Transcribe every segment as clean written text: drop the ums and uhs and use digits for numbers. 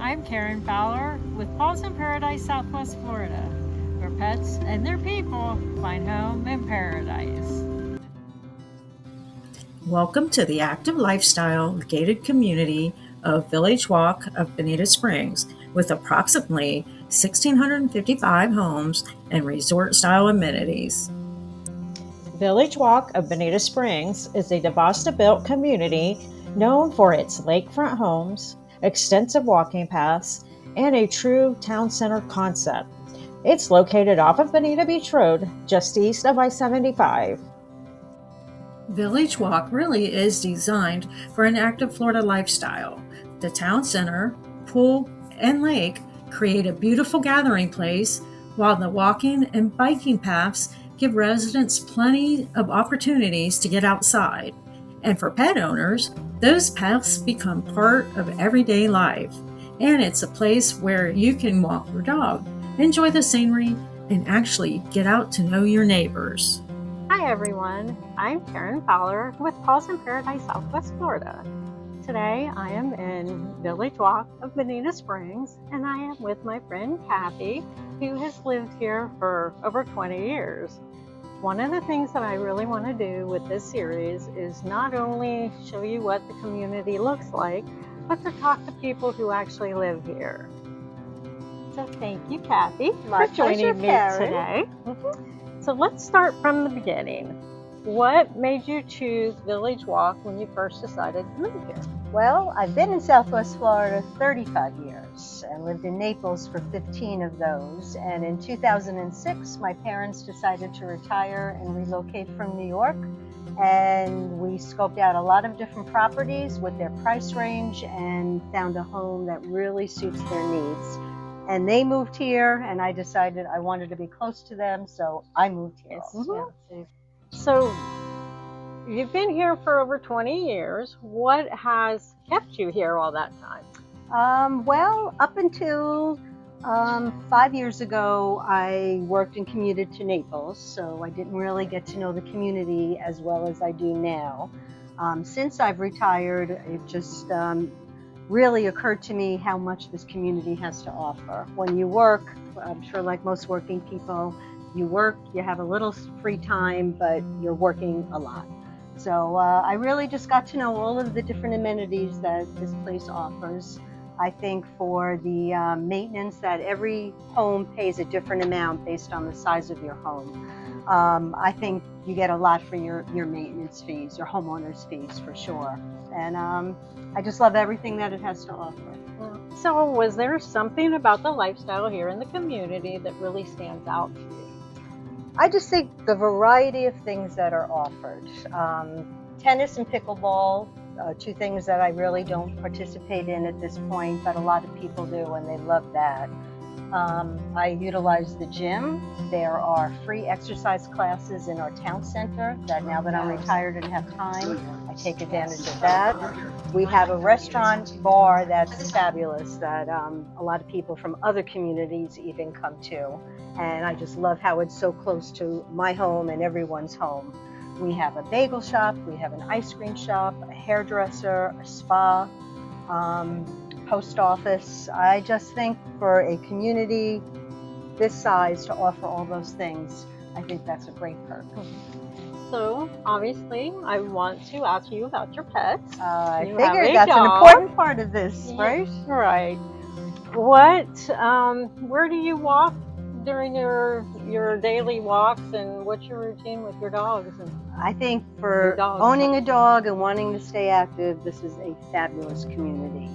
I'm Karen Fowler with Paws in Paradise, Southwest Florida, where pets and their people find home in paradise. Welcome to the active lifestyle gated community of Village Walk of Bonita Springs, with approximately 1,655 homes and resort-style amenities. Village Walk of Bonita Springs is a DeVosta-built community known for its lakefront homes, extensive walking paths, and a true town center concept. It's located off of Bonita Beach Road, just east of I-75. Village Walk really is designed for an active Florida lifestyle. The town center, pool, and lake create a beautiful gathering place, while the walking and biking paths give residents plenty of opportunities to get outside. And for pet owners, those paths become part of everyday life. And it's a place where you can walk your dog, enjoy the scenery, and actually get out to know your neighbors. Hi everyone, I'm Karen Fowler with Paws in Paradise, Southwest Florida. Today I am in Village Walk of Bonita Springs, and I am with my friend Kathy, who has lived here for over 20 years. One of the things that I really want to do with this series is not only show you what the community looks like, but to talk to people who actually live here. So thank you, Kathy, for joining me today. So let's start from the beginning. What made you choose Village Walk when you first decided to move here? Well, I've been in Southwest Florida 35 years and lived in Naples for 15 of those. And in 2006, my parents decided to retire and relocate from New York. And we scoped out a lot of different properties with their price range and found a home that really suits their needs. And they moved here, and I decided I wanted to be close to them, so I moved here. So you've been here for over 20 years. What has kept you here all that time? Well, up until 5 years ago, I worked and commuted to Naples, so I didn't really get to know the community as well as I do now. Since I've retired, it just really occurred to me how much this community has to offer. When you work, I'm sure like most working people, you work, you have a little free time, but you're working a lot. So I really just got to know all of the different amenities that this place offers. I think for the maintenance, that every home pays a different amount based on the size of your home. I think you get a lot for your maintenance fees, your homeowner's fees for sure. And I just love everything that it has to offer. So was there something about the lifestyle here in the community that really stands out to you? I just think the variety of things that are offered. Tennis and pickleball, two things that I really don't participate in at this point, but a lot of people do, and they love that. I utilize the gym. There are free exercise classes in our town center that now that I'm retired and have time, I take advantage of that. We have a restaurant bar that's fabulous that a lot of people from other communities even come to. And I just love how it's so close to my home and everyone's home. We have a bagel shop, we have an ice cream shop, a hairdresser, a spa, post office. I just think for a community this size to offer all those things, I think that's a great perk. So obviously I want to ask you about your pets. I You figured have a that's an dog. important part of this, right? Right. Where do you walk during your daily walks, and what's your routine with your dogs? I think for owning a dog and wanting to stay active, this is a fabulous community.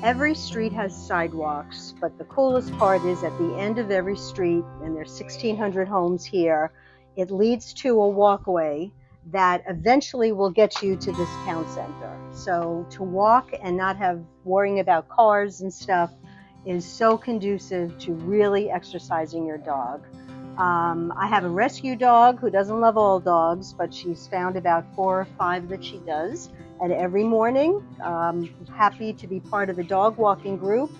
Every street has sidewalks, but the coolest part is at the end of every street, and there's 1,600 homes here, it leads to a walkway that eventually will get you to this town center. So to walk and not have worrying about cars and stuff is so conducive to really exercising your dog. I have a rescue dog who doesn't love all dogs, but she's found about 4 or 5 that she does. And every morning, I'm happy to be part of the dog walking group.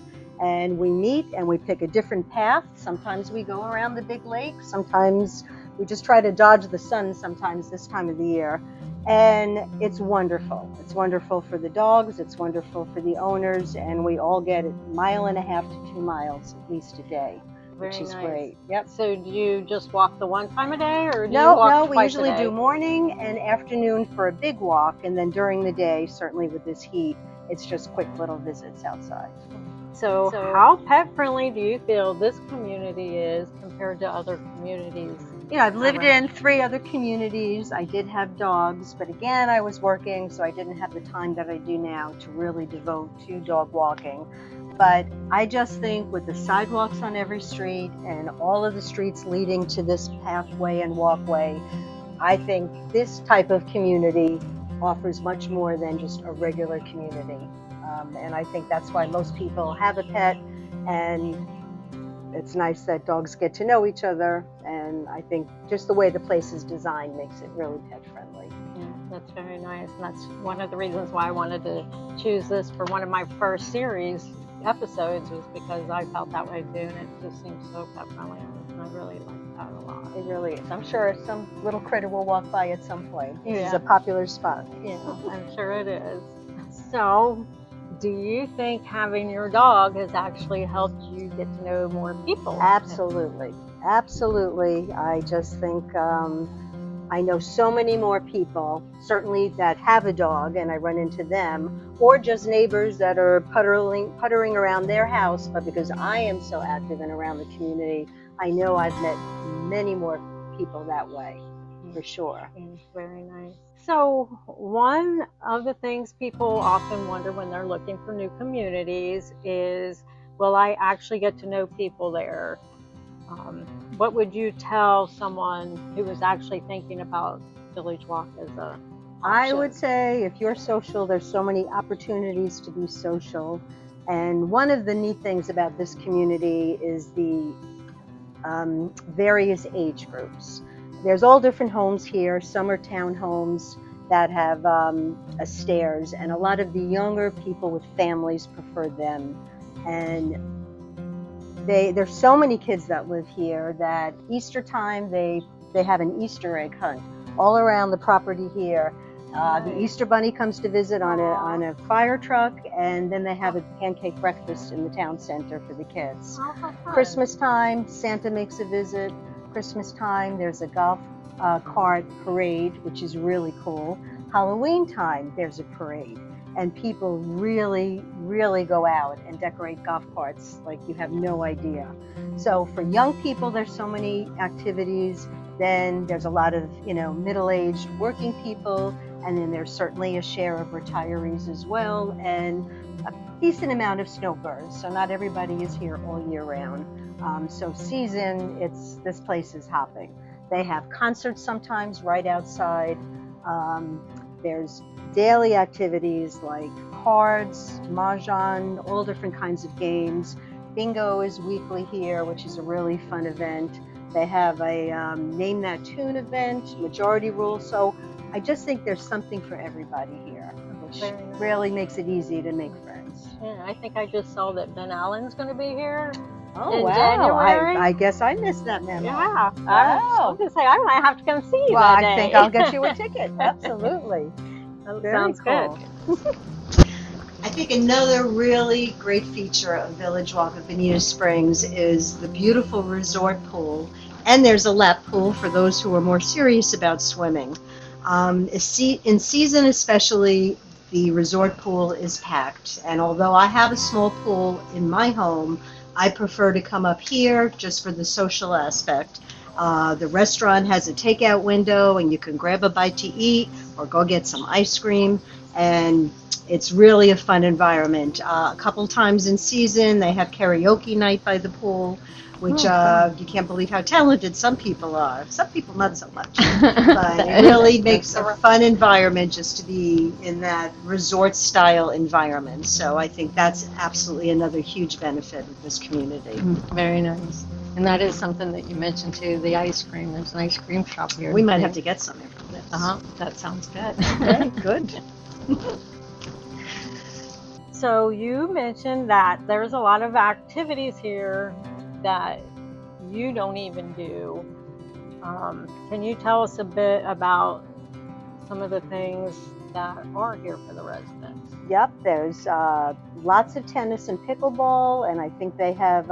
And we meet and we pick a different path. Sometimes we go around the big lake. Sometimes we just try to dodge the sun sometimes this time of the year. And it's wonderful. It's wonderful for the dogs, it's wonderful for the owners, and we all get a 1.5 to 2 miles at least a day, which Very is nice. great. Yep. So do you just walk the one time a day, or do you No, walk we twice usually a day? do morning and afternoon for a big walk, and then during the day, certainly with this heat, it's just quick little visits outside. So how pet friendly do you feel this community is compared to other communities? You know, I've lived in 3 other communities. I did have dogs, but again, I was working, so I didn't have the time that I do now to really devote to dog walking. But I just think with the sidewalks on every street and all of the streets leading to this pathway and walkway, I think this type of community offers much more than just a regular community. And I think that's why most people have a pet, and it's nice that dogs get to know each other, and I think just the way the place is designed makes it really pet friendly. Yeah, that's very nice. And that's one of the reasons why I wanted to choose this for one of my first series episodes, was because I felt that way too, and it just seems so pet friendly, and I really like that a lot. It really is. I'm sure some little critter will walk by at some point. This is Yeah. a popular spot. Yeah, I'm sure it is. So, do you think having your dog has actually helped you get to know more people? Absolutely. Absolutely. I just think I know so many more people, certainly that have a dog, and I run into them, or just neighbors that are puttering around their house. But because I am so active and around the community, I know I've met many more people that way, for sure. Very nice. So one of the things people often wonder when they're looking for new communities is, will I actually get to know people there? What would you tell someone who was actually thinking about Village Walk as a I option? would say if you're social, there's so many opportunities to be social. And one of the neat things about this community is the various age groups. There's all different homes here. Some are townhomes that have stairs, and a lot of the younger people with families prefer them. And there's so many kids that live here that Easter time they have an Easter egg hunt all around the property here. The Easter Bunny comes to visit on a fire truck, and then they have a pancake breakfast in the town center for the kids. Oh, how fun. Christmas time, Santa makes a visit. Christmas time, there's a golf cart parade, which is really cool. Halloween time, there's a parade. And people really, really go out and decorate golf carts like you have no idea. So for young people, there's so many activities. Then there's a lot of, middle-aged working people. And then there's certainly a share of retirees as well, and a decent amount of snowbirds. So not everybody is here all year round. So season, this place is hopping. They have concerts sometimes right outside. There's daily activities like cards, mahjong, all different kinds of games. Bingo is weekly here, which is a really fun event. They have a Name That Tune event, Majority Rule. So I just think there's something for everybody here, which really makes it easy to make friends. Yeah, I think I just saw that Ben Allen's going to be here. Oh, In wow. January? I guess I missed that memo. Yeah. Wow. I was going to say, I might have to come see you Well, that I day. think I'll get you a ticket. Absolutely. That Very sounds cool. good. I think another really great feature of Village Walk of Bonita Springs is the beautiful resort pool. And there's a lap pool for those who are more serious about swimming. In season especially, the resort pool is packed. And although I have a small pool in my home, I prefer to come up here just for the social aspect. The restaurant has a takeout window, and you can grab a bite to eat or go get some ice cream. And it's really a fun environment. A couple times in season, they have karaoke night by the pool, which you can't believe how talented some people are. Some people not so much. But it really makes a fun environment just to be in that resort-style environment. So I think that's absolutely another huge benefit of this community. Very nice. And that is something that you mentioned too, the ice cream. There's an ice cream shop here. We might have to get some after this. That sounds good. Okay, good. So you mentioned that there's a lot of activities here that you don't even do. Can you tell us a bit about some of the things that are here for the residents. Yep, there's lots of tennis and pickleball, and I think they have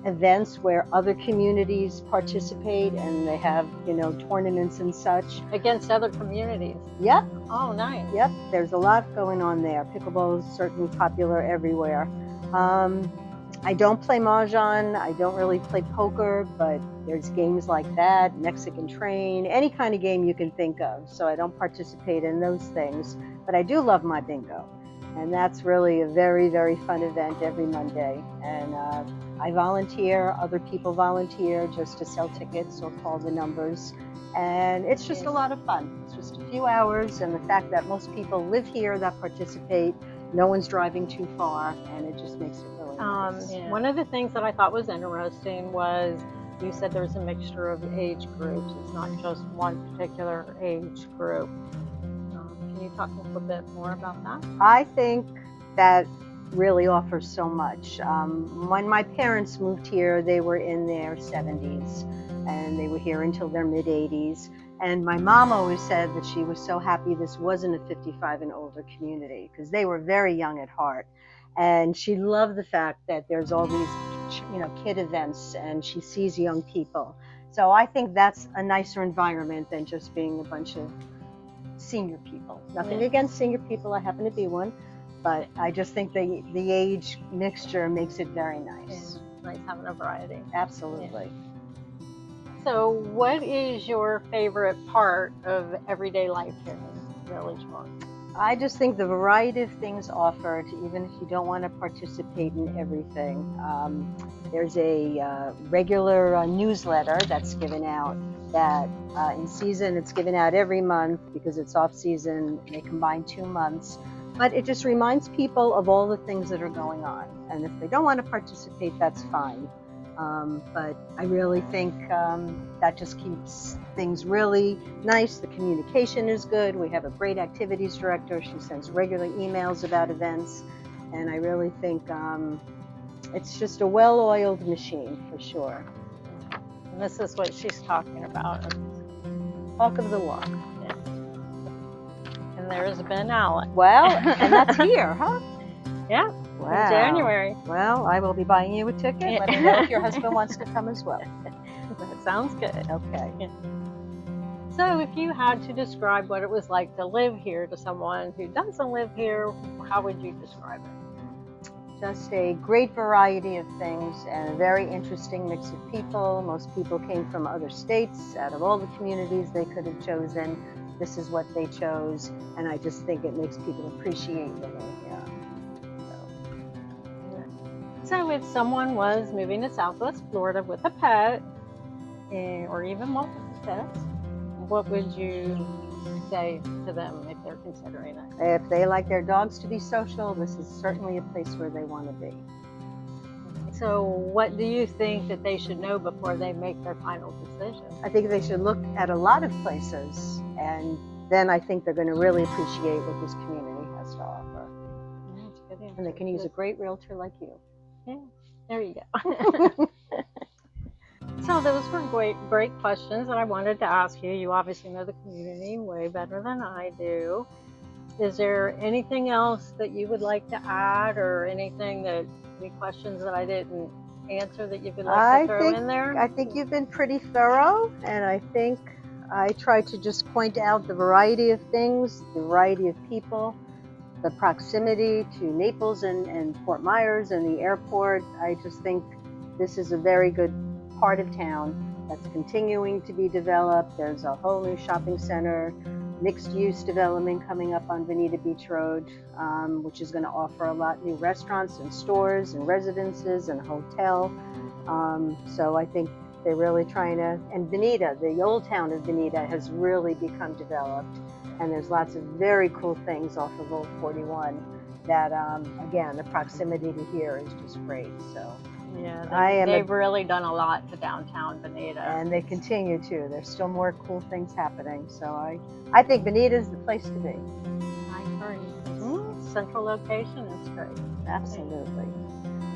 events where other communities participate, and they have, tournaments and such. Against other communities. Yep, Oh, nice. yep, there's a lot going on there. Pickleball is certainly popular everywhere. I don't play mahjong, I don't really play poker, but there's games like that, Mexican Train, any kind of game you can think of. So I don't participate in those things, but I do love my bingo. And that's really a very, very fun event every Monday. And I volunteer, other people volunteer just to sell tickets or call the numbers. And it's just a lot of fun. It's just a few hours, and the fact that most people live here that participate, no one's driving too far, and it just makes it really nice. One of the things that I thought was interesting was you said there's a mixture of age groups. It's not just one particular age group. Can you talk a little bit more about that? I think that really offers so much. When my parents moved here, they were in their 70s, and they were here until their mid-80s. And my mom always said that she was so happy this wasn't a 55 and older community, because they were very young at heart. And she loved the fact that there's all these, kid events, and she sees young people. So I think that's a nicer environment than just being a bunch of senior people. Nothing against senior people, I happen to be one, but I just think the age mixture makes it very nice. Nice having a variety. Absolutely. So what is your favorite part of everyday life here in Village Walk? I just think the variety of things offered, even if you don't want to participate in everything. There's a regular newsletter that's given out that in season it's given out every month because it's off season. They combine 2 months, but it just reminds people of all the things that are going on. And if they don't want to participate, that's fine. But I really think that just keeps things really nice. The communication is good. We have a great activities director. She sends regular emails about events. And I really think it's just a well-oiled machine for sure. And this is what she's talking about. Talk of the walk. Yeah. And there's Ben Allen. Well, and that's here, huh? Yeah. Wow. In January. Well, I will be buying you a ticket. Let me know if your husband wants to come as well. That sounds good. Okay. Yeah. So if you had to describe what it was like to live here to someone who doesn't live here, how would you describe it? Just a great variety of things and a very interesting mix of people. Most people came from other states. Out of all the communities they could have chosen, this is what they chose. And I just think it makes people appreciate living here. So if someone was moving to Southwest Florida with a pet, or even multiple pets, what would you say to them if they're considering it? If they like their dogs to be social, this is certainly a place where they want to be. So what do you think that they should know before they make their final decision? I think they should look at a lot of places, and then I think they're going to really appreciate what this community has to offer. Yeah, that's a good answer. And they can use a great realtor like you. Yeah, there you go. So those were great questions that I wanted to ask you. You obviously know the community way better than I do. Is there anything else that you would like to add, or any questions that I didn't answer that you would like to throw in there? I think you've been pretty thorough, and I think I tried to just point out the variety of things, the variety of people, the proximity to Naples and Fort Myers and the airport. I just think this is a very good part of town that's continuing to be developed. There's a whole new shopping center, mixed-use development coming up on Bonita Beach Road, which is going to offer a lot new restaurants and stores and residences and hotel. So I think they're really trying to, and Bonita, the old town of Bonita, has really become developed. And there's lots of very cool things off of Old 41 that, again, the proximity to here is just great. So yeah, they've really done a lot to downtown Bonita. And they continue to. There's still more cool things happening. So I think Bonita is the place to be. I agree. Central location is great. Absolutely.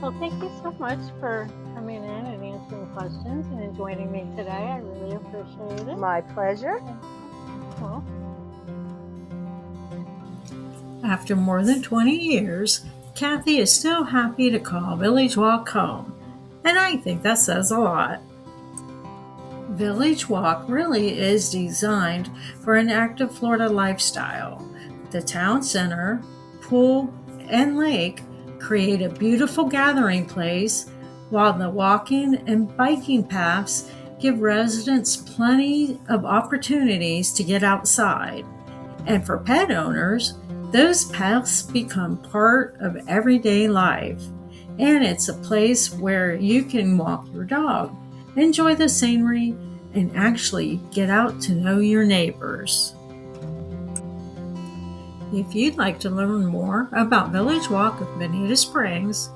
Well, thank you so much for coming in and answering questions and joining me today. I really appreciate it. My pleasure. Well, After more than 20 years, Kathy is still happy to call Village Walk home, and I think that says a lot. Village Walk really is designed for an active Florida lifestyle. The town center, pool, and lake create a beautiful gathering place, while the walking and biking paths give residents plenty of opportunities to get outside. And for pet owners, those paths become part of everyday life. And it's a place where you can walk your dog, enjoy the scenery, and actually get out to know your neighbors. If you'd like to learn more about Village Walk of Bonita Springs,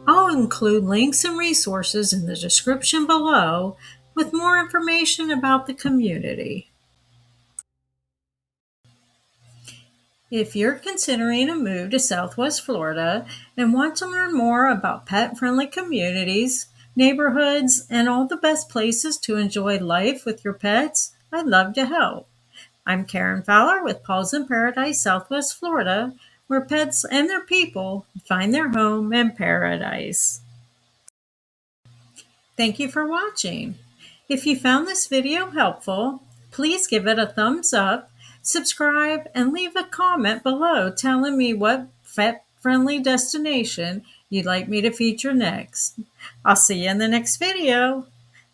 I'll include links and resources in the description below with more information about the community. If you're considering a move to Southwest Florida and want to learn more about pet-friendly communities, neighborhoods, and all the best places to enjoy life with your pets, I'd love to help. I'm Karen Fowler with Paws in Paradise, Southwest Florida, where pets and their people find their home in paradise. Thank you for watching. If you found this video helpful, please give it a thumbs up, subscribe, and leave a comment below telling me what pet-friendly destination you'd like me to feature next. I'll see you in the next video.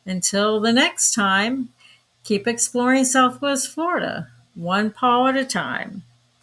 Until the next time, keep exploring Southwest Florida, one paw at a time.